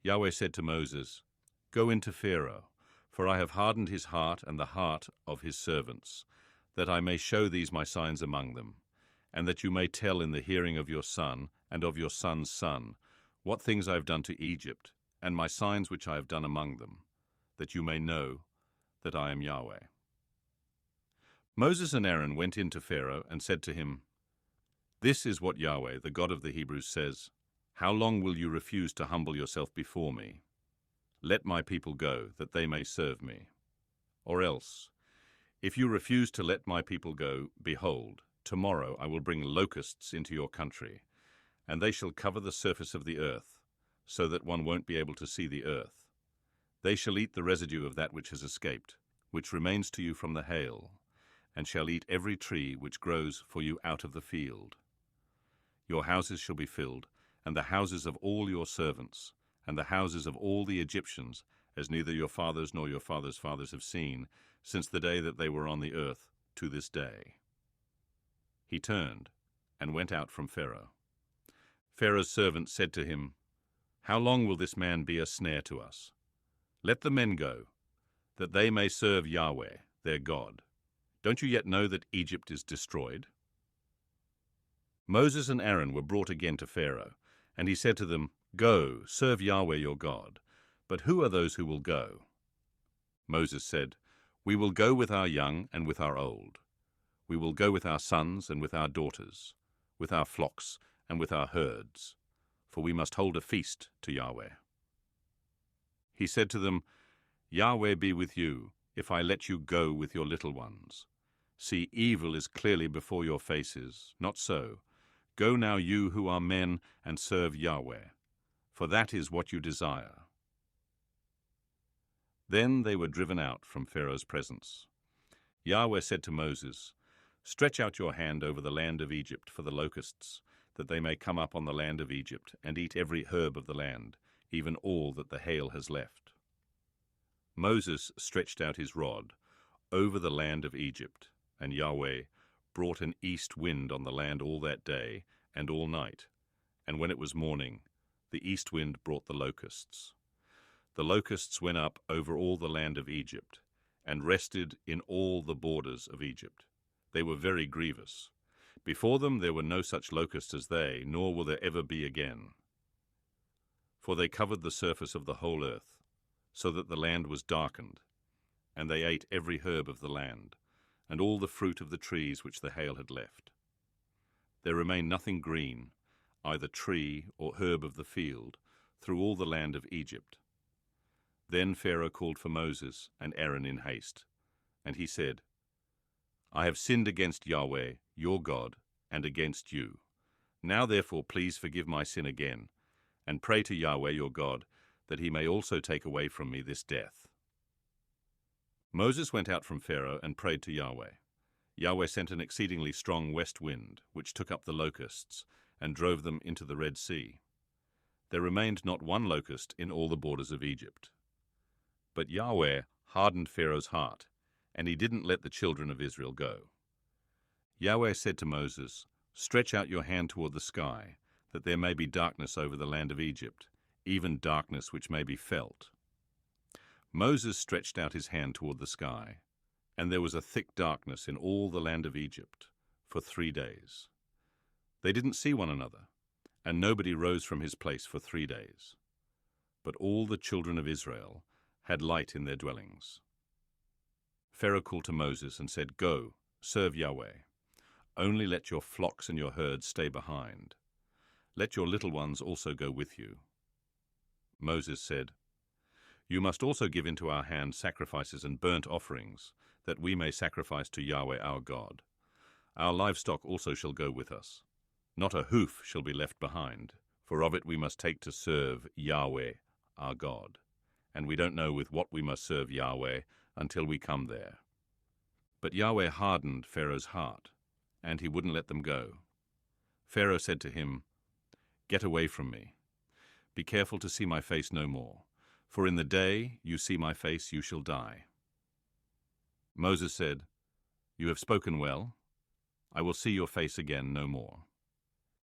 Yahweh said to Moses, "Go into Pharaoh, for I have hardened his heart and the heart of his servants, that I may show these my signs among them, and that you may tell in the hearing of your son and of your son's son what things I have done to Egypt, and my signs which I have done among them, that you may know that I am Yahweh." Moses and Aaron went in to Pharaoh and said to him, "This is what Yahweh, the God of the Hebrews, says, How long will you refuse to humble yourself before me? Let my people go, that they may serve me. Or else, if you refuse to let my people go, behold, tomorrow I will bring locusts into your country, and they shall cover the surface of the earth, so that one won't be able to see the earth. They shall eat the residue of that which has escaped, which remains to you from the hail, and shall eat every tree which grows for you out of the field. Your houses shall be filled, and the houses of all your servants, and the houses of all the Egyptians, as neither your fathers nor your fathers' fathers have seen, since the day that they were on the earth to this day." He turned and went out from Pharaoh. Pharaoh's servants said to him, "How long will this man be a snare to us? Let the men go, that they may serve Yahweh, their God. Don't you yet know that Egypt is destroyed?" Moses and Aaron were brought again to Pharaoh, and he said to them, "Go, serve Yahweh your God. But who are those who will go?" Moses said, "We will go with our young and with our old. We will go with our sons and with our daughters, with our flocks and with our herds, for we must hold a feast to Yahweh." He said to them, "Yahweh be with you, if I let you go with your little ones. See, evil is clearly before your faces. Not so. Go now, you who are men, and serve Yahweh, for that is what you desire." Then they were driven out from Pharaoh's presence. Yahweh said to Moses, "Stretch out your hand over the land of Egypt for the locusts, that they may come up on the land of Egypt and eat every herb of the land, even all that the hail has left." Moses stretched out his rod over the land of Egypt, and Yahweh brought an east wind on the land all that day and all night, and when it was morning, the east wind brought the locusts. The locusts went up over all the land of Egypt, and rested in all the borders of Egypt. They were very grievous. Before them there were no such locusts as they, nor will there ever be again. For they covered the surface of the whole earth, so that the land was darkened, and they ate every herb of the land, and all the fruit of the trees which the hail had left. There remained nothing green, either tree or herb of the field, through all the land of Egypt. Then Pharaoh called for Moses and Aaron in haste, and he said, "I have sinned against Yahweh, your God, and against you. Now therefore please forgive my sin again, and pray to Yahweh your God, that he may also take away from me this death." Moses went out from Pharaoh and prayed to Yahweh. Yahweh sent an exceedingly strong west wind, which took up the locusts, and drove them into the Red Sea. There remained not one locust in all the borders of Egypt. But Yahweh hardened Pharaoh's heart, and he didn't let the children of Israel go. Yahweh said to Moses, "Stretch out your hand toward the sky, that there may be darkness over the land of Egypt, even darkness which may be felt." Moses stretched out his hand toward the sky, and there was a thick darkness in all the land of Egypt for 3 days. They didn't see one another, and nobody rose from his place for 3 days. But all the children of Israel had light in their dwellings. Pharaoh called to Moses and said, "Go, serve Yahweh. Only let your flocks and your herds stay behind. Let your little ones also go with you." Moses said, "You must also give into our hand sacrifices and burnt offerings, that we may sacrifice to Yahweh our God. Our livestock also shall go with us. Not a hoof shall be left behind, for of it we must take to serve Yahweh our God. And we don't know with what we must serve Yahweh until we come there." But Yahweh hardened Pharaoh's heart, and he wouldn't let them go. Pharaoh said to him, "Get away from me. Be careful to see my face no more, for in the day you see my face you shall die." Moses said, "You have spoken well. I will see your face again no more."